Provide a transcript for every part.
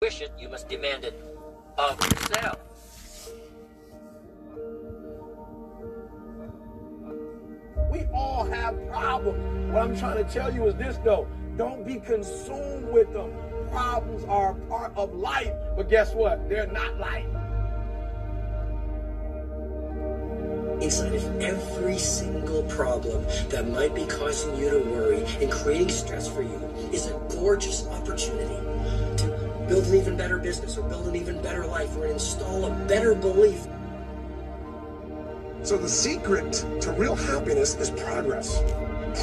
wish it, you must demand it of yourself. We all have problems. What I'm trying to tell you is this, though. Don't be consumed with them. Problems are a part of life, but guess what? They're not life. Inside of every single problem that might be causing you to worry and creating stress for you is a gorgeous opportunity to build an even better business or build an even better life or install a better belief. So the secret to real happiness is progress.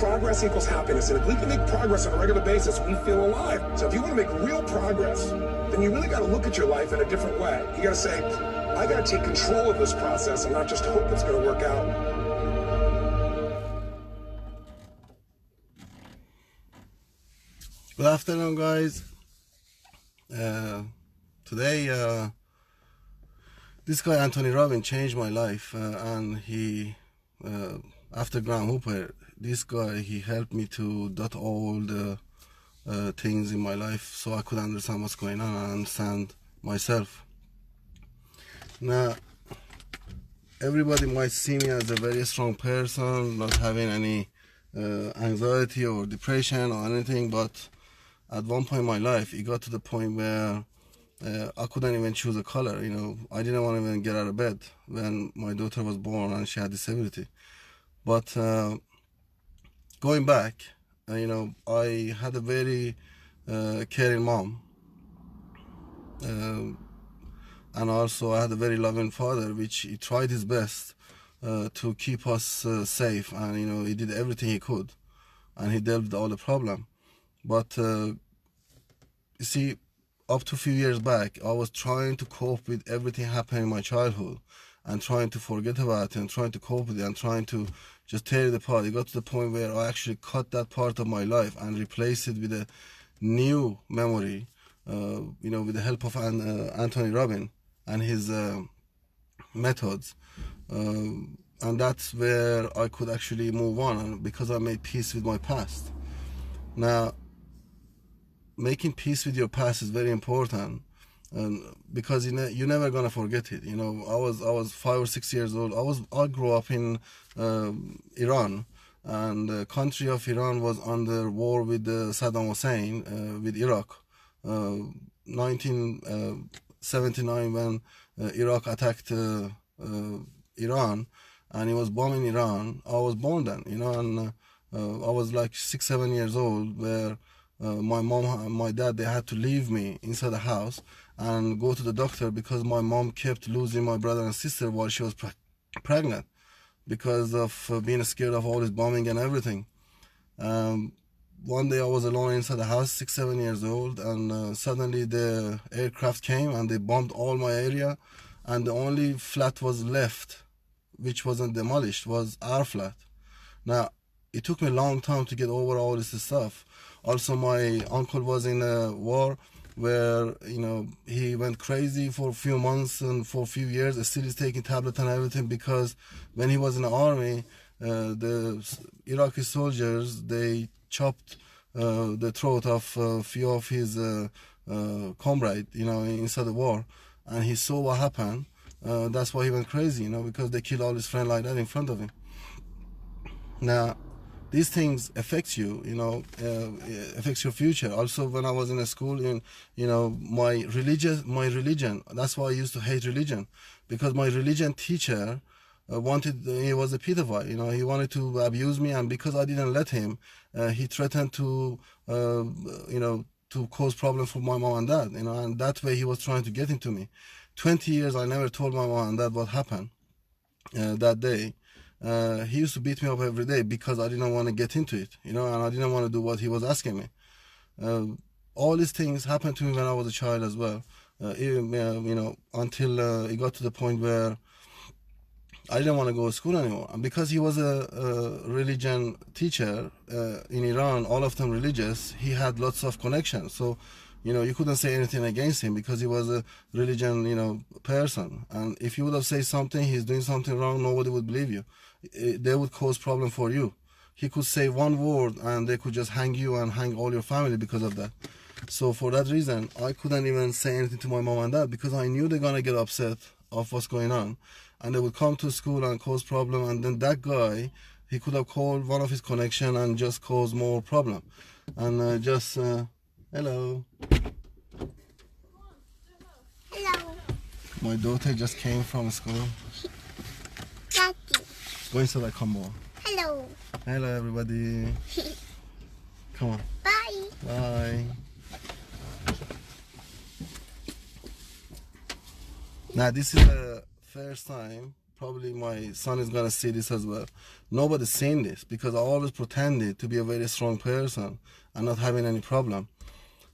Progress equals happiness, and if we can make progress on a regular basis, we feel alive. So if you want to make real progress, then you really got to look at your life in a different way. You got to say, I got to take control of this process and not just hope it's going to work out. Good afternoon, guys. Today, this guy Anthony Robbins changed my life, and he, after Graham Hooper, this guy, he helped me to dot all the things in my life so I could understand what's going on and understand myself. Now, everybody might see me as a very strong person, not having any anxiety or depression or anything, but at one point in my life, it got to the point where I couldn't even choose a color. I didn't want to even get out of bed when my daughter was born and she had disability. But going back, I had a very caring mom, and also I had a very loving father, which he tried his best to keep us safe, and he did everything he could, and he dealt with all the problem. But you see, up to a few years back, I was trying to cope with everything happening in my childhood and trying to forget about it and trying to cope with it and trying to just tear it apart. It got to the point where I actually cut that part of my life and replaced it with a new memory, with the help of Anthony Robbins and his methods. And that's where I could actually move on, because I made peace with my past. Now, making peace with your past is very important, because you're never gonna forget it. I was 5 or 6 years old. I grew up in Iran, and the country of Iran was under war with Saddam Hussein, with Iraq. 1979, when Iraq attacked Iran, and he was bombing Iran. I was born then, and I was like 6, 7 years old, where my mom and my dad, they had to leave me inside the house and go to the doctor, because my mom kept losing my brother and sister while she was pregnant, because of being scared of all this bombing and everything. One day I was alone inside the house, 6, 7 years old, and suddenly the aircraft came and they bombed all my area, and the only flat was left which wasn't demolished was our flat. Now, it took me a long time to get over all this stuff. Also, my uncle was in a war where, he went crazy for a few months and for a few years. Still he's taking tablets and everything, because when he was in the army, the Iraqi soldiers, they chopped the throat of a few of his comrades, inside the war. And he saw what happened. That's why he went crazy, because they killed all his friends like that in front of him. Now, these things affect you, affects your future. Also, when I was in a school, my religion, that's why I used to hate religion, because my religion teacher he was a pedophile, he wanted to abuse me, and because I didn't let him, he threatened to, to cause problems for my mom and dad, and that way he was trying to get into me. 20 years I never told my mom and dad what happened that day. He used to beat me up every day because I didn't want to get into it, and I didn't want to do what he was asking me. All these things happened to me when I was a child as well, until it got to the point where I didn't want to go to school anymore. And because he was a religion teacher in Iran, all of them religious, he had lots of connections. So, you couldn't say anything against him because he was a religion, person. And if you would have said something, he's doing something wrong, nobody would believe you. They would cause problem for you. He could say one word and they could just hang you and hang all your family because of that. So for that reason, I couldn't even say anything to my mom and dad because I knew they're gonna get upset of what's going on, and they would come to school and cause problem. And then that guy, he could have called one of his connection and just cause more problem, and hello. Hello. My daughter just came from school. Daddy. Go inside like come on. Hello. Hello everybody. Come on. Bye. Bye. Now this is the first time probably my son is gonna see this as well. Nobody's seen this because I always pretended to be a very strong person and not having any problem.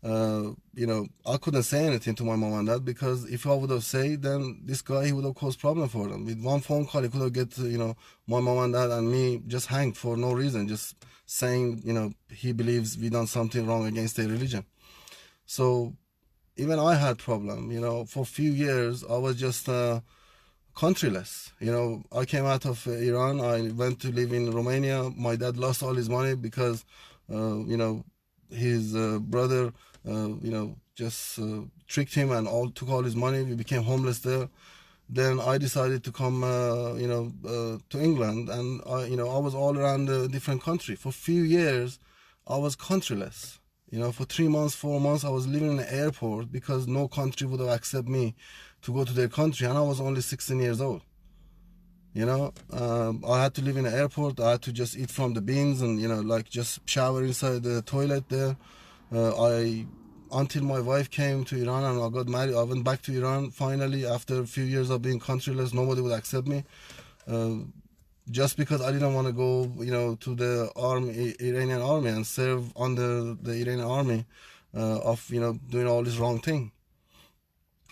You know, I couldn't say anything to my mom and dad because if I would have said, then this guy, he would have caused problem for them. With one phone call, he could have get, you know, my mom and dad and me just hanged for no reason, just saying, you know, he believes we done something wrong against their religion. So even I had problem, you know, for a few years, I was just countryless. You know, I came out of Iran, I went to live in Romania. My dad lost all his money because, you know, his brother, you know, just tricked him and took all his money. We became homeless there. Then I decided to come, you know, to England, and you know, I was all around a different country. For a few years, I was countryless. You know, for 3 months, 4 months, I was living in an airport because no country would have accepted me to go to their country, and I was only 16 years old. You know, I had to live in an airport. I had to just eat from the bins and, you know, like just shower inside the toilet there. Until my wife came to Iran and I got married, I went back to Iran finally after a few years of being countryless. Nobody would accept me. Just because I didn't want to go, you know, to the army, Iranian army, and serve under the Iranian army of, you know, doing all this wrong thing.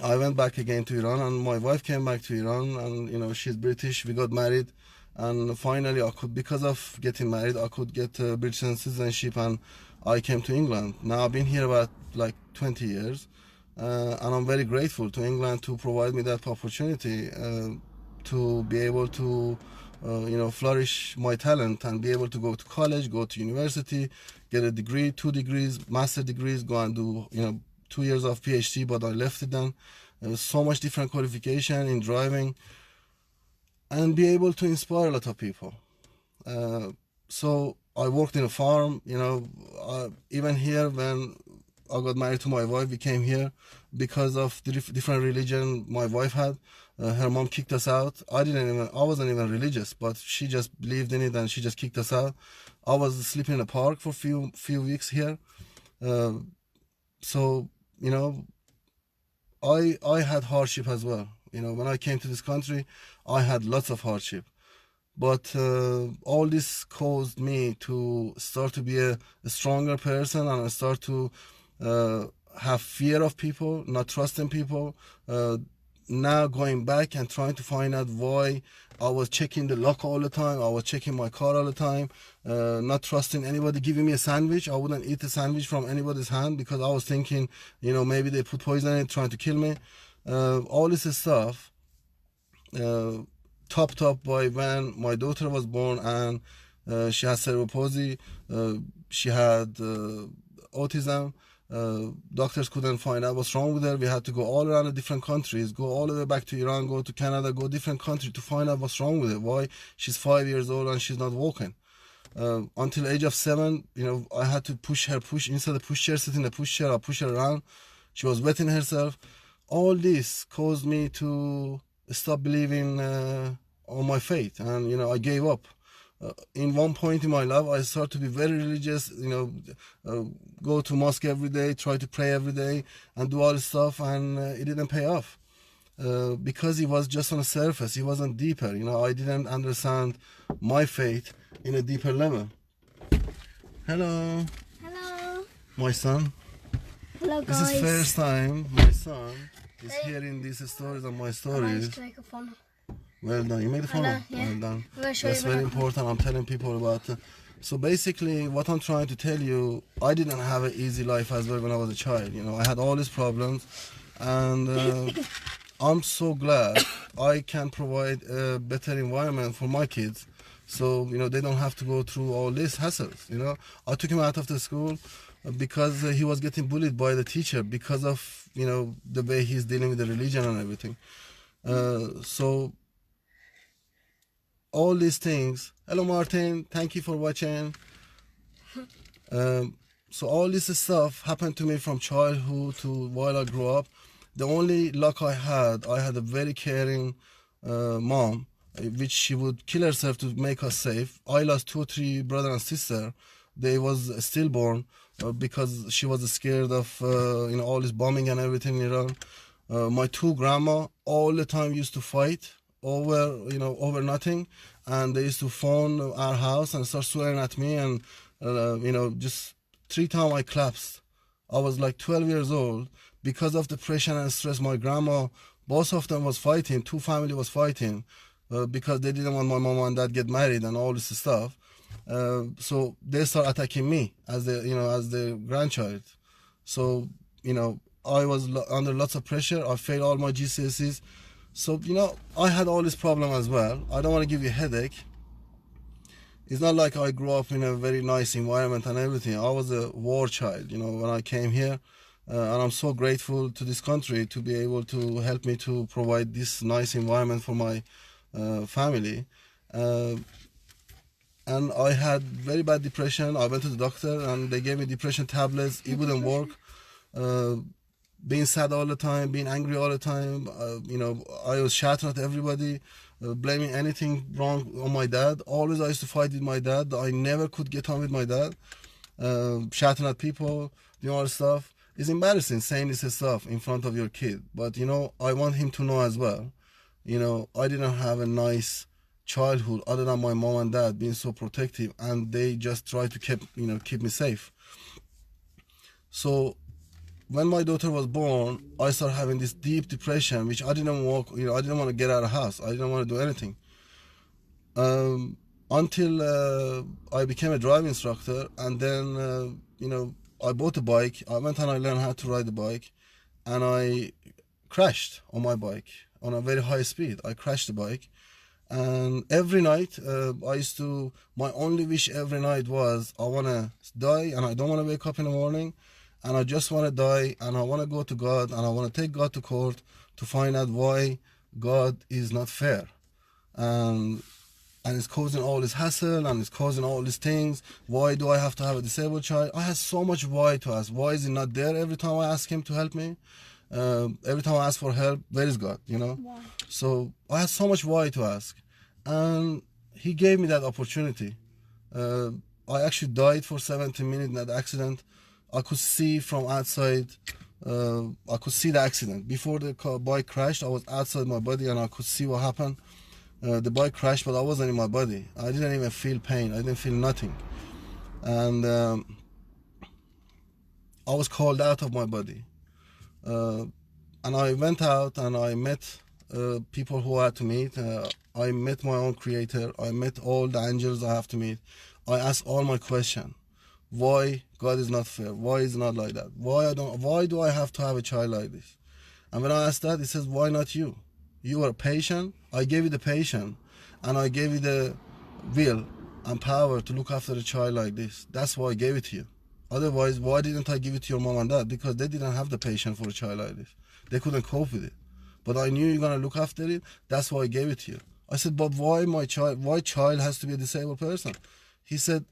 I went back again to Iran, and my wife came back to Iran, and, you know, she's British. We got married, and finally I could, because of getting married, I could get British citizenship, and I came to England. Now I've been here about like 20 years, and I'm very grateful to England to provide me that opportunity to be able to you know, flourish my talent and be able to go to college, go to university, get a degree, 2 degrees, master degrees, go and do, you know, 2 years of PhD, but I left it then. There was so much different qualification in driving, and be able to inspire a lot of people. So I worked in a farm, you know, even here when I got married to my wife, we came here because of the different religion my wife had. Her mom kicked us out. I wasn't even religious, but she just believed in it and she just kicked us out. I was sleeping in a park for a few weeks here. So, you know, I had hardship as well. You know, when I came to this country, I had lots of hardship. But all this caused me to start to be a stronger person, and I start to have fear of people, not trusting people. Now going back and trying to find out why I was checking the lock all the time, I was checking my car all the time, not trusting anybody giving me a sandwich. I wouldn't eat a sandwich from anybody's hand because I was thinking, you know, maybe they put poison in it trying to kill me. All this stuff topped up by when my daughter was born, and she had cerebral palsy, she had autism. Doctors couldn't find out what's wrong with her. We had to go all around the different countries, go all the way back to Iran, go to Canada, go different countries to find out what's wrong with her, why she's 5 years old and she's not walking. Until age of 7, you know, I had to push inside the pushchair, sit in the pushchair, I push her around. She was wetting herself. All this caused me to stop believing on my faith, and, you know, I gave up. In one point in my life, I started to be very religious, you know, go to mosque every day, try to pray every day, and do all this stuff, and it didn't pay off. Because it was just on the surface, it wasn't deeper, you know, I didn't understand my faith in a deeper level. Hello. Hello. My son. Hello, guys. This is first time my son is hearing these stories and my stories. Well done. You made the phone. Yeah. Well done. That's very important. I'm telling people about it. So basically, what I'm trying to tell you, I didn't have an easy life as well when I was a child. You know, I had all these problems, and I'm so glad I can provide a better environment for my kids. So, you know, they don't have to go through all these hassles. You know, I took him out of the school. because he was getting bullied by the teacher because of, you know, the way he's dealing with the religion and everything. So all these things. Hello, Martin. Thank you for watching. So all this stuff happened to me from childhood to while I grew up. The only luck I had a very caring mom, which she would kill herself to make us safe. I lost 2 or 3 brothers and sisters. They was stillborn because she was scared of you know, all this bombing and everything in Iran. My 2 grandma all the time used to fight over nothing, and they used to phone our house and start swearing at me, and you know, just 3 times I collapsed. I was like 12 years old because of depression and stress. My grandma, both of them was fighting. 2 family was fighting because they didn't want my mom and dad get married and all this stuff. So they start attacking me as the grandchild. So, you know, I was under lots of pressure. I failed all my GCSEs. So, you know, I had all this problem as well. I don't want to give you a headache. It's not like I grew up in a very nice environment and everything. I was a war child, you know, when I came here. And I'm so grateful to this country to be able to help me to provide this nice environment for my family. And I had very bad depression. I went to the doctor and they gave me depression tablets. It wouldn't work. Being sad all the time, being angry all the time. You know, I was shouting at everybody, blaming anything wrong on my dad. Always I used to fight with my dad. I never could get on with my dad. Shouting at people, doing all this stuff. It's embarrassing saying this stuff in front of your kid. But, you know, I want him to know as well. You know, I didn't have a nice childhood other than my mom and dad being so protective, and they just tried to keep me safe. So when my daughter was born, I started having this deep depression, which I didn't want to get out of the house. I didn't want to do anything. Until I became a driving instructor, and then, you know, I bought a bike. I went and I learned how to ride the bike, and I crashed on my bike on a very high speed. I crashed the bike, and every night my only wish every night was I want to die, and I don't want to wake up in the morning, and I just want to die, and I want to go to God, and I want to take God to court to find out why God is not fair. And it's causing all this hassle, and it's causing all these things. Why do I have to have a disabled child? I have so much why to ask. Why is he not there every time I ask him to help me? Every time I ask for help, where is God, you know? Why? So I had so much why to ask. And he gave me that opportunity. I actually died for 17 minutes in that accident. I could see from outside, I could see the accident. Before the bike crashed, I was outside my body and I could see what happened. The bike crashed, but I wasn't in my body. I didn't even feel pain. I didn't feel nothing. And I was called out of my body. And I went out and I met people who I had to meet. I met my own creator. I met all the angels I have to meet. I asked all my questions. Why God is not fair? Why is it not like that? Why do I have to have a child like this? And when I asked that, he says, why not you? You are patient. I gave you the patience, and I gave you the will and power to look after a child like this. That's why I gave it to you. Otherwise, why didn't I give it to your mom and dad? Because they didn't have the patience for a child like this. They couldn't cope with it. But I knew you're gonna look after it. That's why I gave it to you. I said, but why child has to be a disabled person? He said,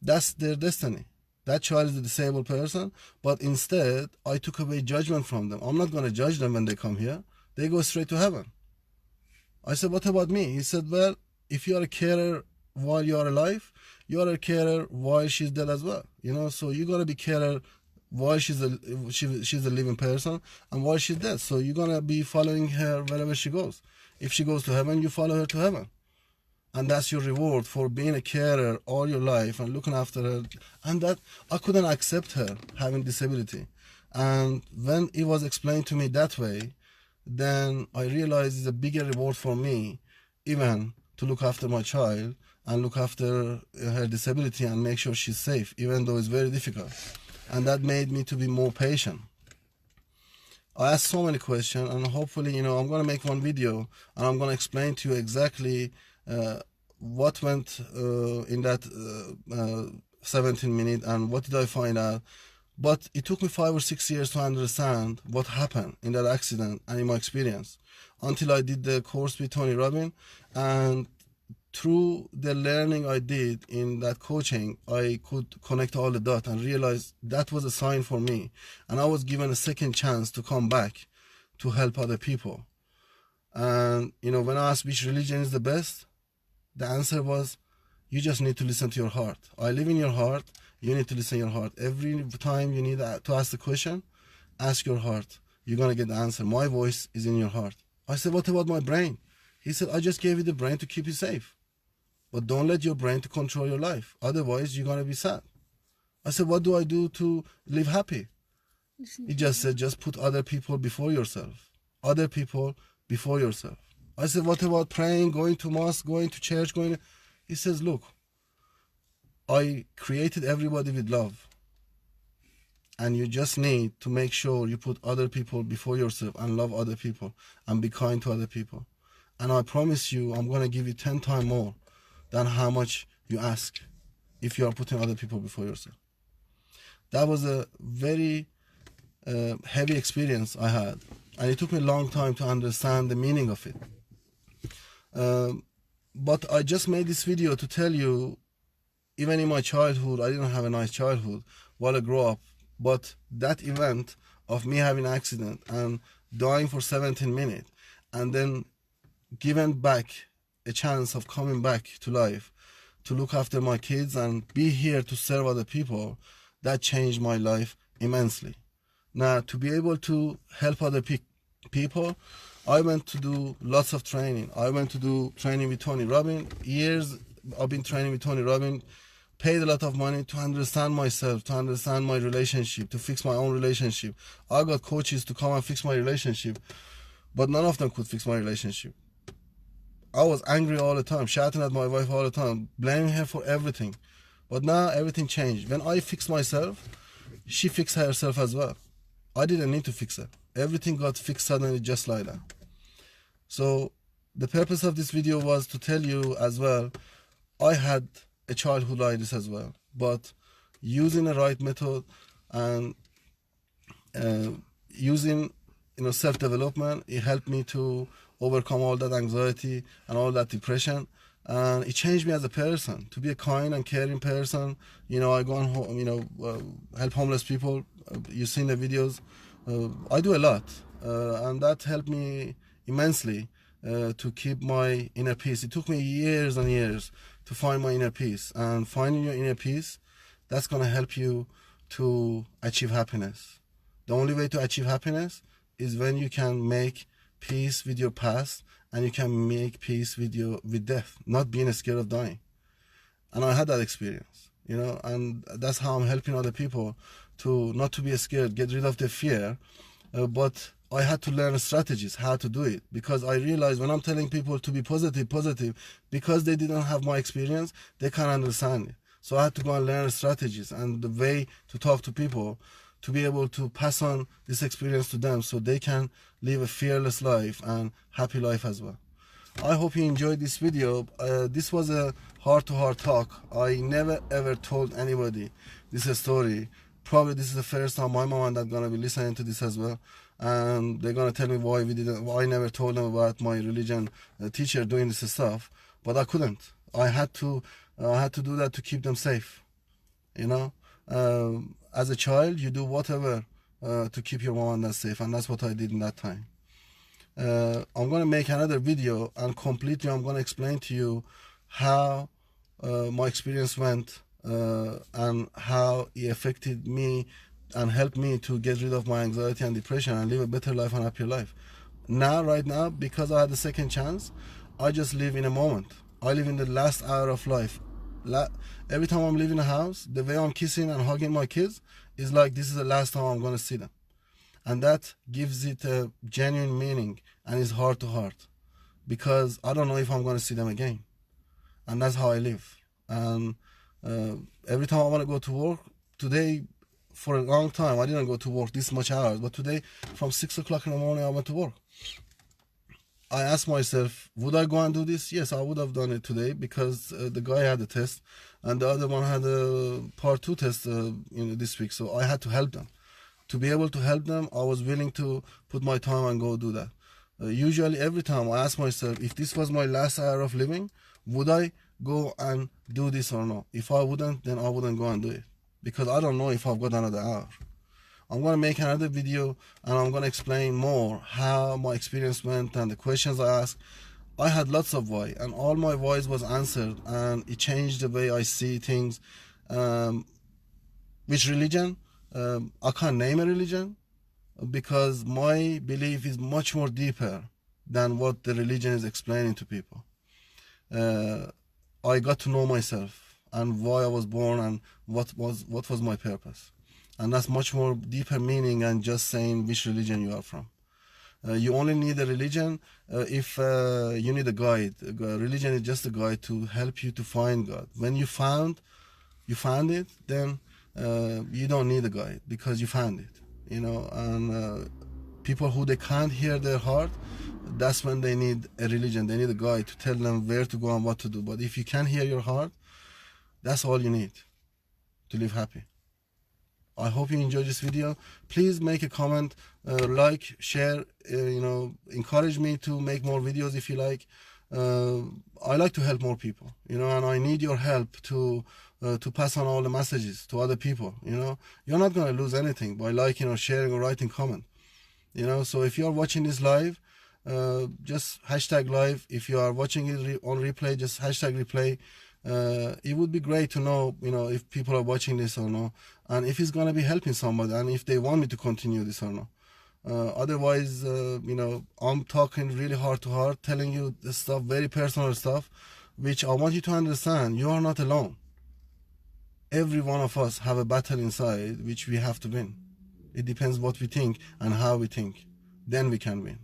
that's their destiny. That child is a disabled person, but instead, I took away judgment from them. I'm not gonna judge them when they come here. They go straight to heaven. I said, what about me? He said, well, if you are a carer while you are alive, you are a carer while she's dead as well. You know, so you gotta be carer while she's a living person and while she's dead. So you're gonna be following her wherever she goes. If she goes to heaven, you follow her to heaven. And that's your reward for being a carer all your life and looking after her. And that I couldn't accept her having disability. And when it was explained to me that way, then I realized it's a bigger reward for me, even to look after my child and look after her disability and make sure she's safe, even though it's very difficult. And that made me to be more patient. I asked so many questions, and hopefully, you know, I'm going to make one video and I'm going to explain to you exactly what went in that 17 minutes and what did I find out. But it took me 5 or 6 years to understand what happened in that accident and in my experience, until I did the course with Tony Robbins. And through the learning I did in that coaching, I could connect all the dots and realize that was a sign for me. And I was given a second chance to come back to help other people. And, you know, when I asked which religion is the best, the answer was, you just need to listen to your heart. I live in your heart. You need to listen to your heart. Every time you need to ask the question, ask your heart. You're going to get the answer. My voice is in your heart. I said, what about my brain? He said, I just gave you the brain to keep you safe. But don't let your brain to control your life. Otherwise, you're going to be sad. I said, what do I do to live happy? He just said, just put other people before yourself. Other people before yourself. I said, what about praying, going to mosque, going to church, going to... He says, look, I created everybody with love. And you just need to make sure you put other people before yourself and love other people and be kind to other people. And I promise you, I'm going to give you 10 times more than how much you ask if you are putting other people before yourself. That was a very heavy experience I had. And it took me a long time to understand the meaning of it. But I just made this video to tell you, even in my childhood, I didn't have a nice childhood while I grew up. But that event of me having an accident and dying for 17 minutes and then given back a chance of coming back to life, to look after my kids and be here to serve other people, that changed my life immensely. Now, to be able to help other people, I went to do lots of training. I went to do training with Tony Robbins. Years I've been training with Tony Robbins, paid a lot of money to understand myself, to understand my relationship, to fix my own relationship. I got coaches to come and fix my relationship, but none of them could fix my relationship. I was angry all the time, shouting at my wife all the time, blaming her for everything. But now everything changed. When I fixed myself, she fixed herself as well. I didn't need to fix her. Everything got fixed suddenly just like that. So the purpose of this video was to tell you as well, I had a childhood like this as well. But using the right method and using self-development, it helped me to overcome all that anxiety and all that depression. And it changed me as a person, to be a kind and caring person. I go and help homeless people. You've seen the videos. I do a lot, and that helped me immensely to keep my inner peace. It took me years and years to find my inner peace, and finding your inner peace, that's going to help you to achieve happiness. The only way to achieve happiness is when you can make peace with your past and you can make peace with death, not being scared of dying. And I had that experience, and that's how I'm helping other people to not to be scared, get rid of the fear. But I had to learn strategies, how to do it, because I realized when I'm telling people to be positive, because they didn't have my experience, they can't understand it. So I had to go and learn strategies and the way to talk to people, to be able to pass on this experience to them so they can live a fearless life and happy life as well. I hope you enjoyed this video. This was a heart-to-heart talk. I never ever told anybody this story. Probably this is the first time my mom and dad gonna be listening to this as well, and they're gonna tell me why I never told them about my religion teacher doing this stuff. But I couldn't. I had to do that to keep them safe. As a child, you do whatever to keep your mom and dad safe, and that's what I did in that time. I'm gonna make another video, and completely I'm gonna explain to you how my experience went and how it affected me and helped me to get rid of my anxiety and depression and live a better life and happier life. Right now, because I had a second chance, I just live in a moment. I live in the last hour of life. Every time I'm leaving the house, the way I'm kissing and hugging my kids is like this is the last time I'm going to see them. And that gives it a genuine meaning and is heart to heart, because I don't know if I'm going to see them again. And that's how I live. And every time I want to go to work, today for a long time I didn't go to work this much hours, but today from 6 o'clock in the morning I went to work. I asked myself, would I go and do this? Yes, I would have done it today, because the guy had a test and the other one had a part 2 test this week. So I had to help them. To be able to help them, I was willing to put my time and go do that. Usually every time I ask myself, if this was my last hour of living, would I go and do this or not? If I wouldn't, then I wouldn't go and do it, because I don't know if I've got another hour. I'm going to make another video and I'm going to explain more how my experience went and the questions I asked. I had lots of why, and all my whys was answered, and it changed the way I see things. Which religion? I can't name a religion, because my belief is much more deeper than what the religion is explaining to people. I got to know myself and why I was born and what was my purpose. And that's much more deeper meaning than just saying which religion you are from. You only need a religion if you need a guide. Religion is just a guide to help you to find God. When you found it, then you don't need a guide, because you found it. And people who they can't hear their heart, that's when they need a religion. They need a guide to tell them where to go and what to do. But if you can hear your heart, that's all you need to live happy. I hope you enjoyed this video. Please make a comment, like, share, encourage me to make more videos if you like. I like to help more people, and I need your help to pass on all the messages to other people. You're not going to lose anything by liking or sharing or writing comment. So if you are watching this live, just hashtag live. If you are watching it on replay, just hashtag replay. It would be great to know, if people are watching this or not, and if it's going to be helping somebody, and if they want me to continue this or not. Otherwise, I'm talking really heart to heart, telling you this stuff, very personal stuff, which I want you to understand. You are not alone. Every one of us have a battle inside, which we have to win. It depends what we think and how we think. Then we can win.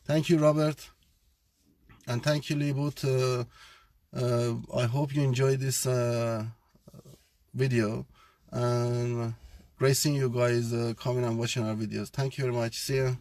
Thank you, Robert. And thank you, Libut. I hope you enjoyed this video, and great seeing you guys coming and watching our videos. Thank you very much. See you.